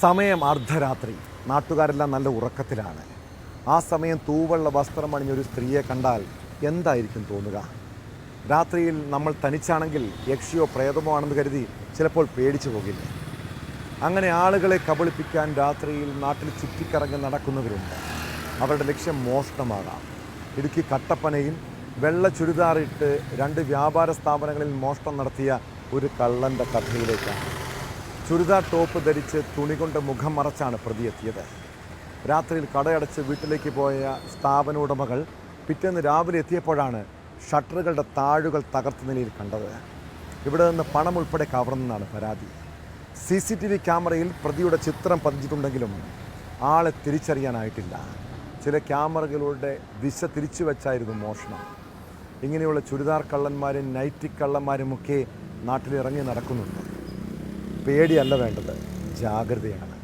സമയം അർദ്ധരാത്രി. നാട്ടുകാരെല്ലാം നല്ല ഉറക്കത്തിലാണ്. ആ സമയം തൂവെള്ള വസ്ത്രം അണിഞ്ഞൊരു സ്ത്രീയെ കണ്ടാൽ എന്തായിരിക്കും തോന്നുക? രാത്രിയിൽ നമ്മൾ തനിച്ചാണെങ്കിൽ യക്ഷിയോ പ്രേതമോ ആണെന്ന് കരുതി ചിലപ്പോൾ പേടിച്ചു പോകില്ലേ? അങ്ങനെ ആളുകളെ കബളിപ്പിക്കാൻ രാത്രിയിൽ നാട്ടിൽ ചുറ്റിക്കറങ്ങി നടക്കുന്നവരുണ്ട്. അവരുടെ ലക്ഷ്യം മോഷണമാകാം. ഇടുക്കി കട്ടപ്പനയിൽ വെള്ള ചുരിദാറിട്ട് 2 വ്യാപാര സ്ഥാപനങ്ങളിൽ മോഷണം നടത്തിയ ഒരു കള്ളൻ്റെ കഥയിലേക്കാണ്. ചുരിദാർ ടോപ്പ് ധരിച്ച് തുണി കൊണ്ട് മുഖം മറച്ചാണ് പ്രതി എത്തിയത്. രാത്രിയിൽ കടയടച്ച് വീട്ടിലേക്ക് പോയ സ്ഥാപന ഉടമകൾ പിറ്റേന്ന് രാവിലെ എത്തിയപ്പോഴാണ് ഷട്ടറുകളുടെ താഴുകൾ തകർത്ത നിലയിൽ കണ്ടത്. ഇവിടെ നിന്ന് പണം ഉൾപ്പെടെ കവർന്നെന്നാണ് പരാതി. CCTV ക്യാമറയിൽ പ്രതിയുടെ ചിത്രം പതിച്ചിട്ടുണ്ടെങ്കിലും ആളെ തിരിച്ചറിയാനായിട്ടില്ല. ചില ക്യാമറകളുടെ ദിശ തിരിച്ചു വെച്ചായിരുന്നു മോഷണം. ഇങ്ങനെയുള്ള ചുരിദാർ കള്ളന്മാരും നൈറ്റി കള്ളന്മാരുമൊക്കെ നാട്ടിലിറങ്ങി നടക്കുന്നുണ്ട്. പേടിയല്ല വേണ്ടത്, ജാഗ്രതയാണ്.